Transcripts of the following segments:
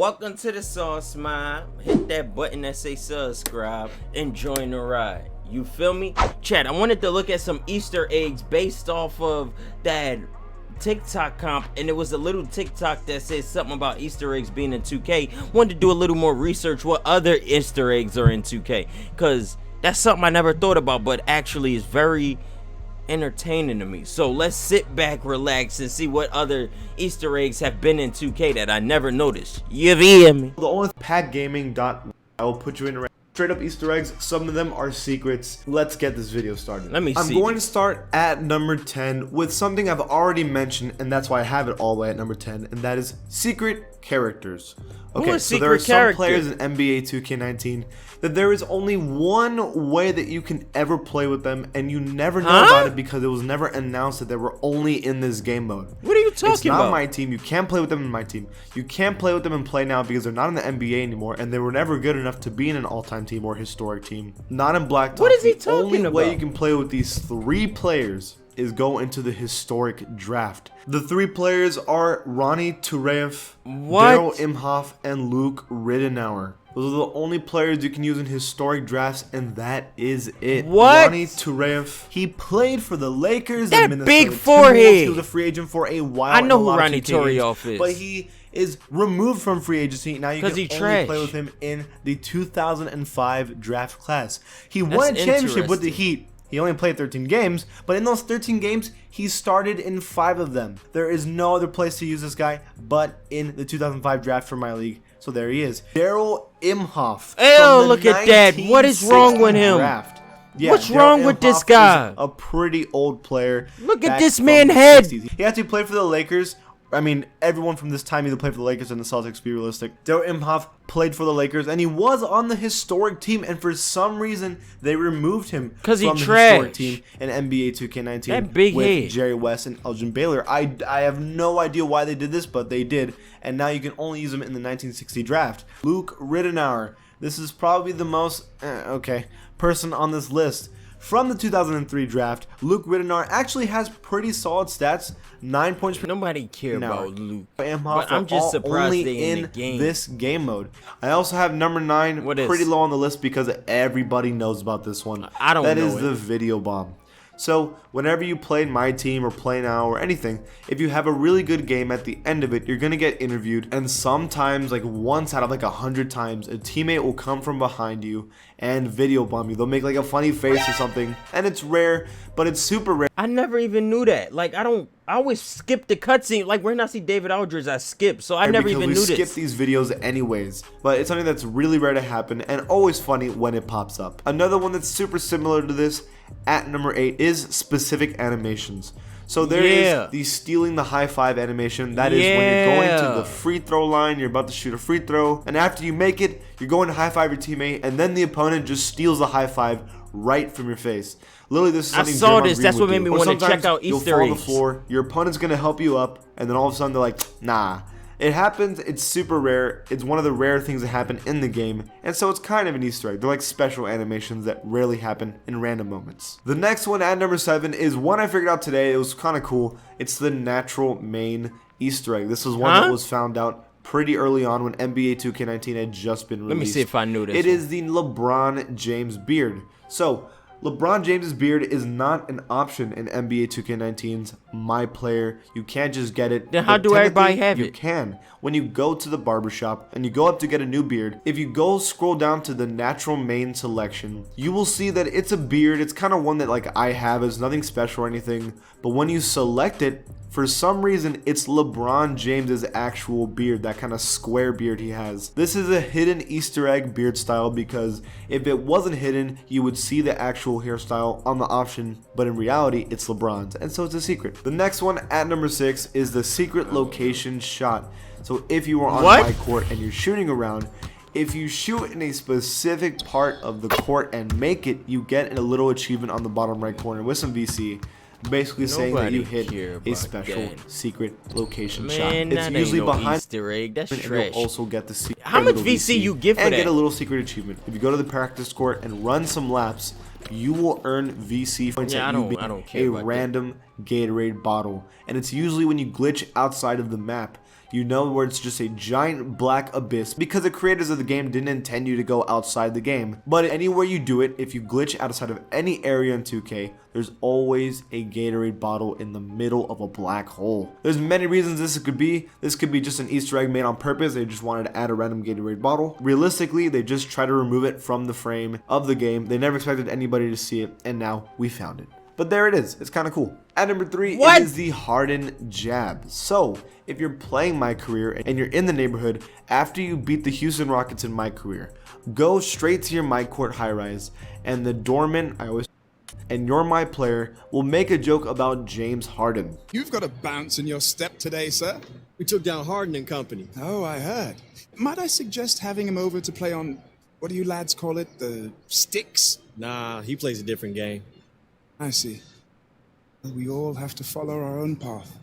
Welcome to the sauce, man. Hit that button that say subscribe and join the ride. You feel me? Chat, I wanted to look at some Easter eggs based off of that TikTok comp, and it was a little TikTok that said something about Easter eggs being in 2K. Wanted to do a little more research what other Easter eggs are in 2K, because that's something I never thought about, but actually is very entertaining to me. So let's sit back, relax, and see what other Easter eggs have been in 2K that I never noticed. You feel me? The only packgaming.I will put you in straight up Easter eggs. Some of them are secrets. Let's get this video started. Let me see. I'm going to start at number 10 with something I've already mentioned, and that's why I have it all the way at number 10, and that is secret characters. Okay, so there are some players in NBA 2K19 that there is only one way that you can ever play with them, and you never know about it because it was never announced that they were only in this game mode. What are you talking about? It's not my team. You can't play with them in my team. You can't play with them in Play Now because they're not in the NBA anymore, and they were never good enough to be in an all-time team or historic team. Not in Blacktop. What is he talking about? The only way you can play with these three players is go into the historic draft. The three players are Ronnie Tureyev, Daryl Imhoff, and Luke Ridenour. Those are the only players you can use in historic drafts, and that is it. What? Ronnie Tureyev, he played for the Lakers. That and big forehead. He was a free agent for a while. I know who Ronnie Tureyev is. But he is removed from free agency. Now you can only trash. play with him in the 2005 draft class. He won a championship with the Heat. He only played 13 games, but in those 13 games, he started in 5 of them. There is no other place to use this guy but in the 2005 draft for my league. So there he is. Daryl Imhoff. Ew, look at that. What is wrong with him? Yeah, what's wrong with this guy? A pretty old player. Look at this man's head. He actually played for the Lakers. I mean, everyone from this time either played for the Lakers and the Celtics, be realistic. Daryl Imhoff played for the Lakers, and he was on the historic team, and for some reason, they removed him from the historic team in NBA 2K19 that big with head. Jerry West and Elgin Baylor. I have no idea why they did this, but they did, and now you can only use him in the 1960 draft. Luke Ridenour. This is probably the most, person on this list. From the 2003 draft, Luke Ridenour actually has pretty solid stats. 9 points per Nobody care about Luke. But I'm just surprised only they in the game. this game mode. I also have number 9 pretty low on the list because everybody knows about this one. I don't know. That is the video bomb. So whenever you play my team or Play Now or anything, if you have a really good game at the end of it, you're going to get interviewed, and sometimes, like once out of like 100 times, a teammate will come from behind you and video bomb you. They'll make like a funny face or something, and it's rare, but it's super rare. I never even knew that. Like, I always skip the cutscene. Like, when I see David Aldridge, I skip, so I never even knew this. We skip these videos anyways, but it's something that's really rare to happen and always funny when it pops up. Another one that's super similar to this at number 8 is specific animations. So there is the stealing the high five animation. That is when you're going to the free throw line, you're about to shoot a free throw, and after you make it, you're going to high five your teammate, and then the opponent just steals the high five right from your face. Literally, this is something I saw this. That's what made me want to check out Easter eggs. You'll fall on the floor, your opponent's gonna help you up, and then all of a sudden they're like, nah. It happens. It's super rare. It's one of the rare things that happen in the game, and so it's kind of an Easter egg. They're like special animations that rarely happen in random moments. The next one at number 7 is one I figured out today. It was kind of cool. It's the natural main Easter egg. This was one that was found out pretty early on when NBA 2K19 had just been released. Let me see if I knew this. It is the LeBron James beard. So LeBron James's beard is not an option in NBA 2K19's My Player. You can't just get it. Then how do everybody have it? You can. When you go to the barbershop and you go up to get a new beard, if you go scroll down to the natural main selection, you will see that it's a beard. It's kind of one that like I have. It's nothing special or anything. But when you select it, for some reason, it's LeBron James's actual beard, that kind of square beard he has. This is a hidden Easter egg beard style because if it wasn't hidden, you would see the actual hairstyle on the option, but in reality, it's LeBron's, and so it's a secret. The next one at number 6 is the secret location shot. So if you are on my court and you're shooting around, if you shoot in a specific part of the court and make it, you get a little achievement on the bottom right corner with some VC. Basically saying that you hit a special secret location shot. It's usually behind Easter egg. That's trash. You'll also get the secret. How much VC you give for that? And get a little secret achievement. If you go to the practice court and run some laps, you will earn VC points I don't care a random Gatorade bottle. And it's usually when you glitch outside of the map. you know where it's just a giant black abyss because the creators of the game didn't intend you to go outside the game. But anywhere you do it, if you glitch outside of any area in 2K, there's always a Gatorade bottle in the middle of a black hole. There's many reasons this could be. This could be just an Easter egg made on purpose. They just wanted to add a random Gatorade bottle. Realistically, they just try to remove it from the frame of the game. They never expected anybody to see it, and now we found it. But there it is. It's kind of cool. At number 3 it is the Harden Jab. So if you're playing My Career and you're in the neighborhood after you beat the Houston Rockets in My Career, go straight to your My Court high rise, and the doorman, and You're My Player will make a joke about James Harden. You've got a bounce in your step today, sir. We took down Harden and company. Oh, I heard. Might I suggest having him over to play on, what do you lads call it, the sticks? Nah, he plays a different game. I see. Well, we all have to follow our own path.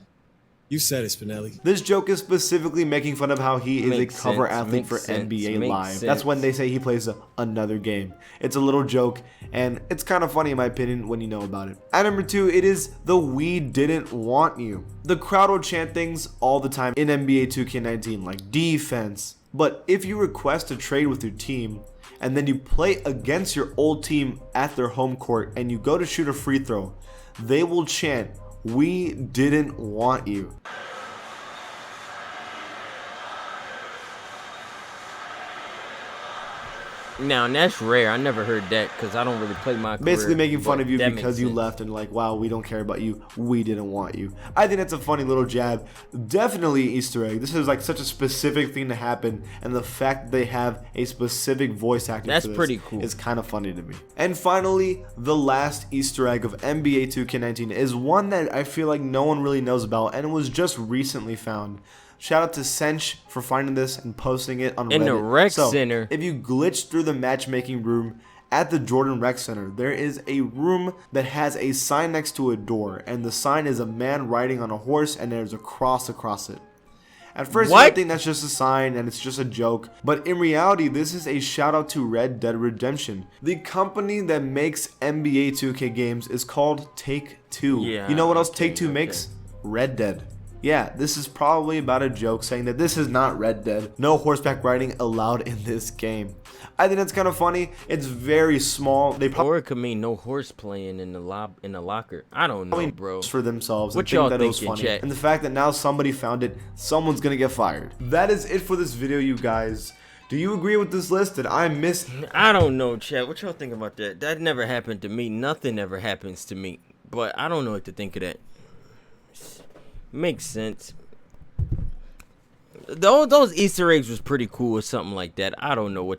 You said it, Spinelli. This joke is specifically making fun of how he is a cover athlete for NBA Live. That's when they say he plays another game. It's a little joke, and it's kind of funny in my opinion when you know about it. At number 2, it is the We Didn't Want You. The crowd will chant things all the time in NBA 2K19 like defense. But if you request a trade with your team, and then you play against your old team at their home court and you go to shoot a free throw, they will chant, "We didn't want you." Now, and that's rare. I never heard that because I don't really play My Career. Basically making fun but of you that because makes you sense. left and like, wow, we don't care about you. We didn't want you. I think that's a funny little jab. Definitely Easter egg. This is like such a specific thing to happen, and the fact that they have a specific voice actor That's for this pretty cool. is kind of funny to me. And finally, the last Easter egg of NBA 2K19 is one that I feel like no one really knows about, and it was just recently found. Shout out to Sench for finding this and posting it on Reddit. In the rec So, center. if you glitch through the matchmaking room at the Jordan Rec Center, there is a room that has a sign next to a door, and the sign is a man riding on a horse, and there's a cross across it. At first, you might think that's just a sign and it's just a joke, but in reality, this is a shout out to Red Dead Redemption. The company that makes NBA 2K games is called Take-Two. Yeah, you know what else okay, Take-Two okay. makes? Red Dead. Yeah, this is probably about a joke saying that this is not Red Dead. No horseback riding allowed in this game. I think that's kind of funny. It's very small. They probably Or it could mean no horse playing in the locker. I don't know, bro. for themselves and What think y'all that it was thinking, funny. chat? And the fact that now somebody found it, someone's gonna get fired. That is it for this video, you guys. Do you agree with this list? Did I miss? I don't know, chat. What y'all think about that? That never happened to me. Nothing ever happens to me. But I don't know what to think of that. Makes sense. Those Easter eggs was pretty cool or something like that. I don't know what